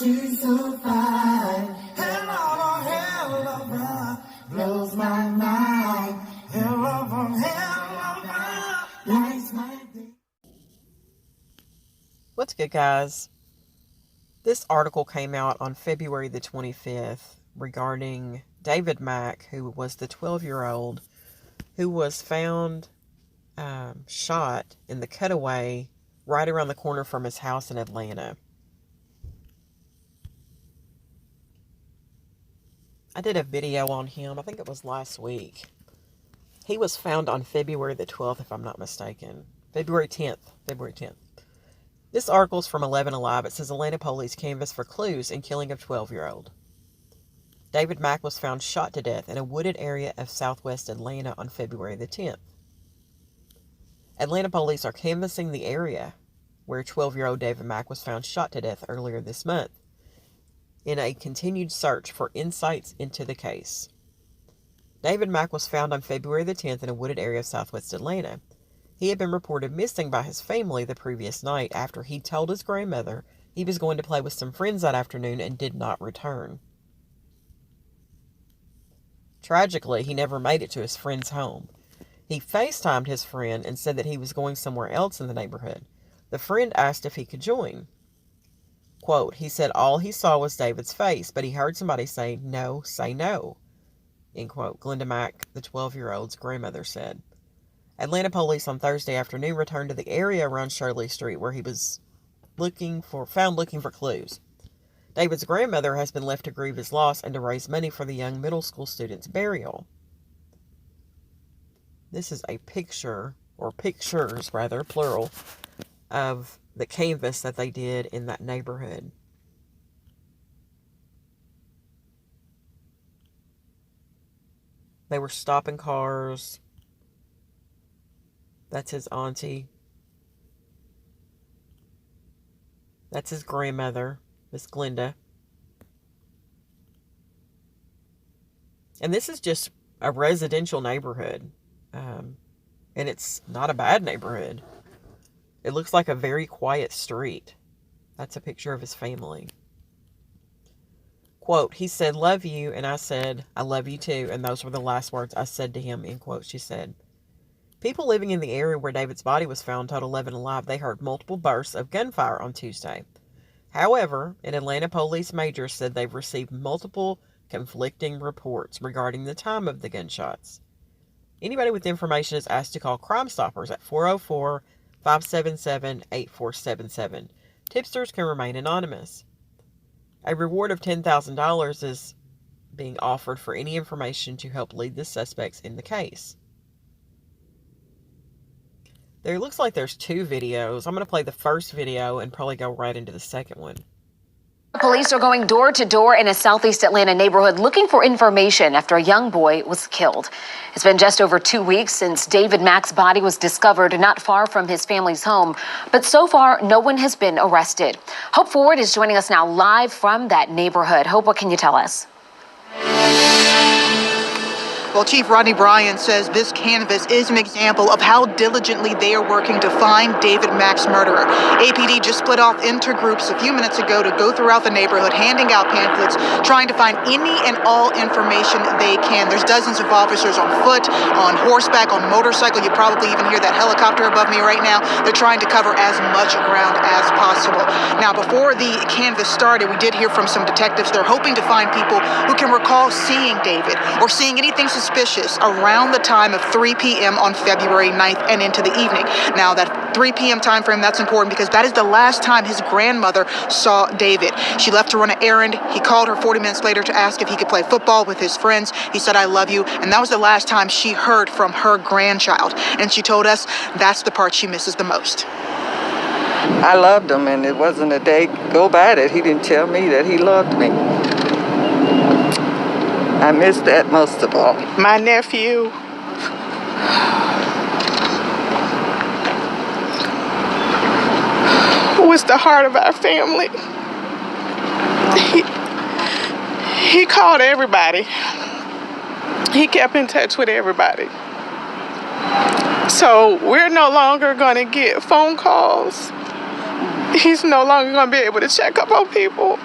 she's so fine. Hell of a blows my mind. Hell of a lights my day. What's good, guys? This article came out on February the 25th regarding David Mack, who was the 12-year-old who was found shot in the cutaway right around the corner from his house in Atlanta. I did a video on him, I think it was last week. He was found on February the 12th, if I'm not mistaken. February 10th. This article is from 11 Alive. It says Atlanta police canvass for clues in killing of 12-year-old. David Mack was found shot to death in a wooded area of southwest Atlanta on February the 10th. Atlanta police are canvassing the area where 12-year-old David Mack was found shot to death earlier this month in a continued search for insights into the case. David Mack was found on February the 10th in a wooded area of southwest Atlanta. He had been reported missing by his family the previous night after he told his grandmother he was going to play with some friends that afternoon and did not return. Tragically, he never made it to his friend's home. He FaceTimed his friend and said that he was going somewhere else in the neighborhood. The friend asked if he could join. Quote, he said all he saw was David's face, but he heard somebody say no, end quote. Glenda Mack, the 12-year-old's grandmother, said. Atlanta police on Thursday afternoon returned to the area around Shirley Street where he was found looking for clues. David's grandmother has been left to grieve his loss and to raise money for the young middle school student's burial. This is a picture, or pictures rather, plural, of the canvas that they did in that neighborhood. They were stopping cars. That's his auntie. That's his grandmother, Miss Glenda. And this is just a residential neighborhood. And it's not a bad neighborhood. It looks like a very quiet street. That's a picture of his family. Quote, he said, love you, and I said, I love you too, and those were the last words I said to him, end quote, she said. People living in the area where David's body was found told 11 Alive they heard multiple bursts of gunfire on Tuesday. However, an Atlanta police major said they've received multiple conflicting reports regarding the time of the gunshots. Anybody with information is asked to call Crime Stoppers at 404-577-8477. Tipsters can remain anonymous. A reward of $10,000 is being offered for any information to help lead the suspects in the case. There looks like there's two videos. I'm going to play the first video and probably go right into the second one. Police are going door to door in a southeast Atlanta neighborhood looking for information after a young boy was killed. It's been just over 2 weeks since David Mack's body was discovered not far from his family's home, but so far no one has been arrested. Hope Forward is joining us now live from that neighborhood. Hope, what can you tell us? Well, Chief Rodney Bryan says this canvass is an example of how diligently they are working to find David Mack's murderer. APD just split off into groups a few minutes ago to go throughout the neighborhood, handing out pamphlets, trying to find any and all information they can. There's dozens of officers on foot, on horseback, on motorcycle. You probably even hear that helicopter above me right now. They're trying to cover as much ground as possible. Now, before the canvass started, we did hear from some detectives. They're hoping to find people who can recall seeing David or seeing anything suspicious around the time of 3 p.m. on February 9th and into the evening. Now, that 3 p.m. time frame, that's important because that is the last time his grandmother saw David. She left to run an errand. He called her 40 minutes later to ask if he could play football with his friends. He said, I love you. And that was the last time she heard from her grandchild. And she told us that's the part she misses the most. I loved him, and it wasn't a day go by that he didn't tell me that he loved me. I miss that most of all. My nephew was the heart of our family. He called everybody. He kept in touch with everybody. So we're no longer going to get phone calls. He's no longer going to be able to check up on people.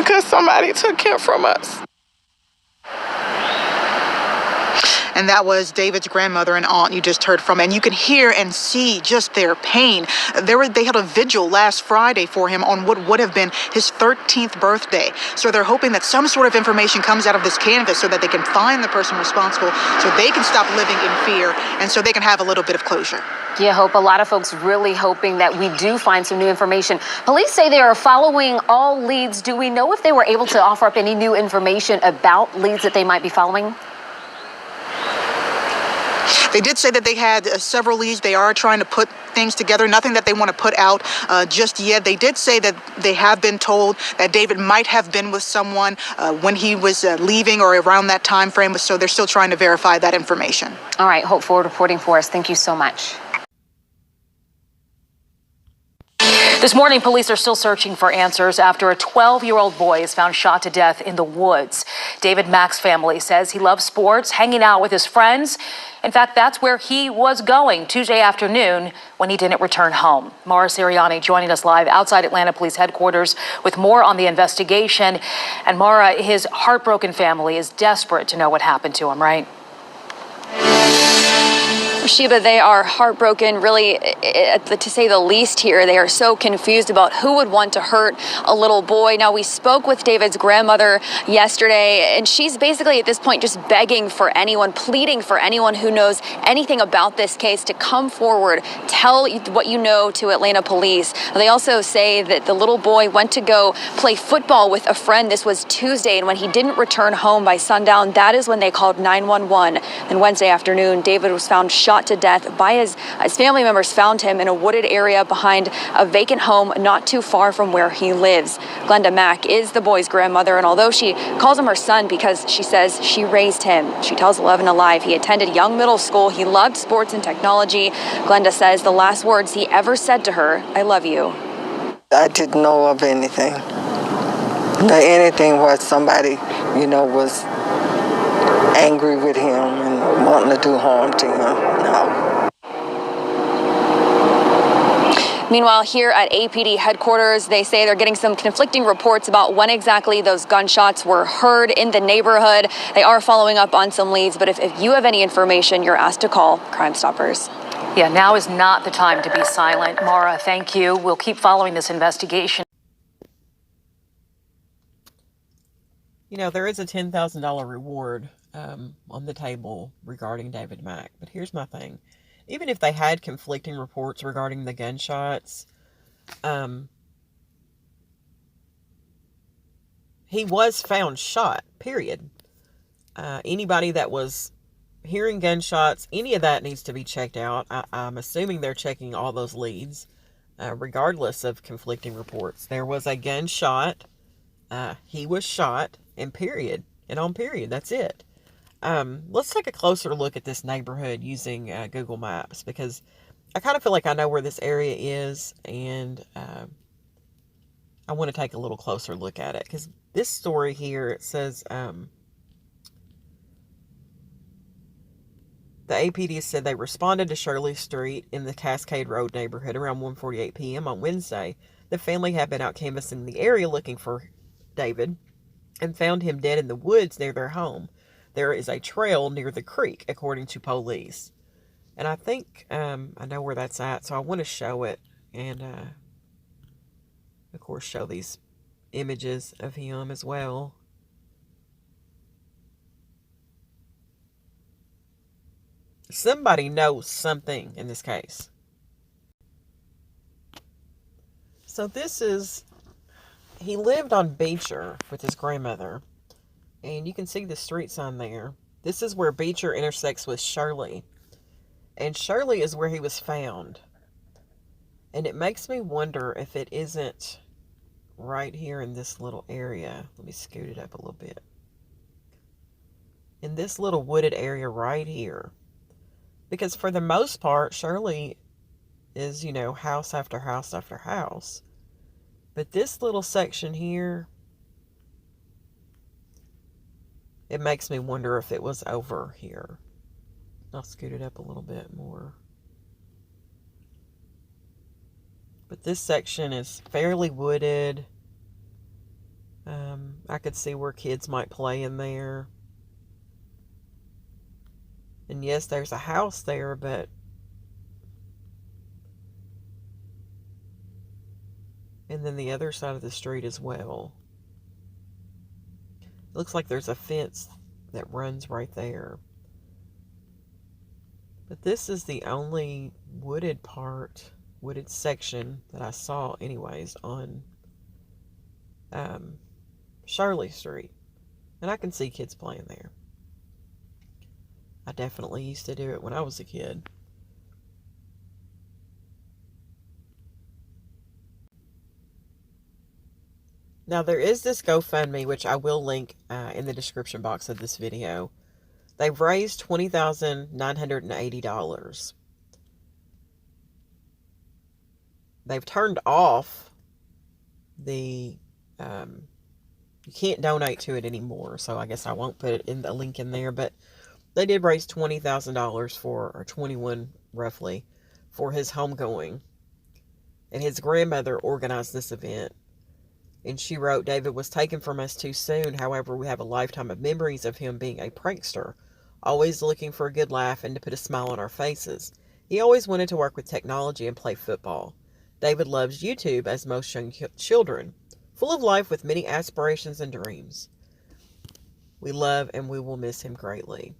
because somebody took him from us. And that was David's grandmother and aunt you just heard from. And you can hear and see just their pain. They had a vigil last Friday for him on what would have been his 13th birthday. So they're hoping that some sort of information comes out of this canvas so that they can find the person responsible, so they can stop living in fear, and so they can have a little bit of closure. Yeah, Hope, a lot of folks really hoping that we do find some new information. Police say they are following all leads. Do we know if they were able to offer up any new information about leads that they might be following? They did say that they had several leads. They are trying to put things together, nothing that they want to put out just yet. They did say that they have been told that David might have been with someone when he was leaving or around that time frame, so they're still trying to verify that information. All right, Hope Ford reporting for us. Thank you so much. This morning, police are still searching for answers after a 12-year-old boy is found shot to death in the woods. David Mack's family says he loves sports, hanging out with his friends. In fact, that's where he was going Tuesday afternoon when he didn't return home. Mara Sirianni joining us live outside Atlanta Police Headquarters with more on the investigation. And Mara, his heartbroken family is desperate to know what happened to him, right? Sheba, they are heartbroken, really, to say the least here. They are so confused about who would want to hurt a little boy. Now, we spoke with David's grandmother yesterday, and she's basically at this point just begging for anyone, pleading for anyone who knows anything about this case to come forward, tell what you know to Atlanta police. They also say that the little boy went to go play football with a friend. This was Tuesday, and when he didn't return home by sundown, that is when they called 911. And Wednesday afternoon, David was found shot to death by his family members. Found him in a wooded area behind a vacant home not too far from where he lives. Glenda Mack is the boy's grandmother, and although she calls him her son because she says she raised him, she tells 11 Alive he attended Young Middle School, he loved sports and technology. Glenda says the last words he ever said to her, "I love you." I didn't know of anything where somebody, was angry with him and wanting to do harm to him. No. Meanwhile, here at APD headquarters, they say they're getting some conflicting reports about when exactly those gunshots were heard in the neighborhood. They are following up on some leads, but if you have any information, you're asked to call Crime Stoppers. Yeah, now is not the time to be silent. Mara, thank you. We'll keep following this investigation. There is a $10,000 reward on the table regarding David Mack. But here's my thing. Even if they had conflicting reports regarding the gunshots, he was found shot, period. Anybody that was hearing gunshots, any of that needs to be checked out. I'm assuming they're checking all those leads, regardless of conflicting reports. There was a gunshot. He was shot, and period. And on period, that's it. Let's take a closer look at this neighborhood using Google Maps, because I kind of feel like I know where this area is, and I want to take a little closer look at it, because this story here, it says the APD said they responded to Shirley Street in the Cascade Road neighborhood around 1:48 p.m. on Wednesday. The family had been out canvassing the area looking for David and found him dead in the woods near their home. There is a trail near the creek, according to police. And I think I know where that's at, so I want to show it. And, of course, show these images of him as well. Somebody knows something in this case. So this is... He lived on Beecher with his grandmother. And you can see the street sign there. This is where Beecher intersects with Shirley. And Shirley is where he was found. And it makes me wonder if it isn't right here in this little area. Let me scoot it up a little bit. In this little wooded area right here. Because for the most part, Shirley is, house after house after house. But this little section here, it makes me wonder if it was over here. I'll scoot it up a little bit more. But this section is fairly wooded. I could see where kids might play in there. And yes, there's a house there, but and then the other side of the street as well. It looks like there's a fence that runs right there. But this is the only wooded section that I saw anyways on Shirley Street. And I can see kids playing there. I definitely used to do it when I was a kid. Now, there is this GoFundMe, which I will link in the description box of this video. They've raised $20,980. They've turned off the, you can't donate to it anymore, so I guess I won't put it in the link in there, but they did raise $20,000 for, or 21 roughly, for his homegoing. And his grandmother organized this event. And she wrote, David was taken from us too soon. However, we have a lifetime of memories of him being a prankster, always looking for a good laugh and to put a smile on our faces. He always wanted to work with technology and play football. David loves YouTube, as most young children, full of life with many aspirations and dreams. We love and we will miss him greatly.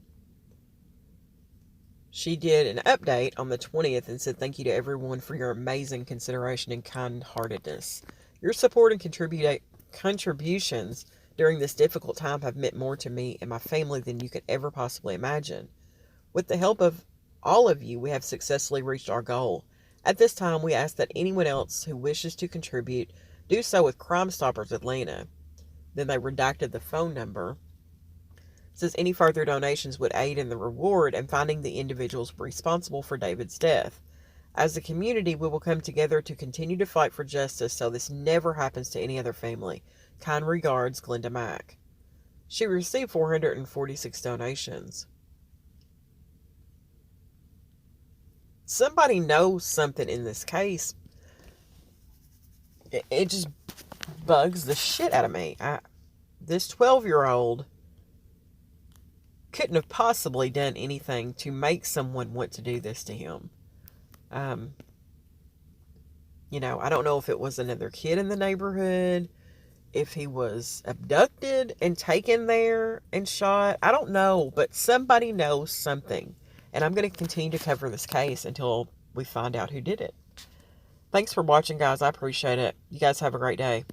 She did an update on the 20th and said, thank you to everyone for your amazing consideration and kind-heartedness. Your support and contributions during this difficult time have meant more to me and my family than you could ever possibly imagine. With the help of all of you, we have successfully reached our goal. At this time, we ask that anyone else who wishes to contribute do so with Crime Stoppers Atlanta. Then they redacted the phone number. It says any further donations would aid in the reward and finding the individuals responsible for David's death. As a community, we will come together to continue to fight for justice so this never happens to any other family. Kind regards, Glenda Mack. She received 446 donations. Somebody knows something in this case. It just bugs the shit out of me. This 12-year-old couldn't have possibly done anything to make someone want to do this to him. You know, I don't know if it was another kid in the neighborhood, if he was abducted and taken there and shot. I don't know, but somebody knows something. And I'm going to continue to cover this case until we find out who did it. Thanks for watching, guys. I appreciate it. You guys have a great day.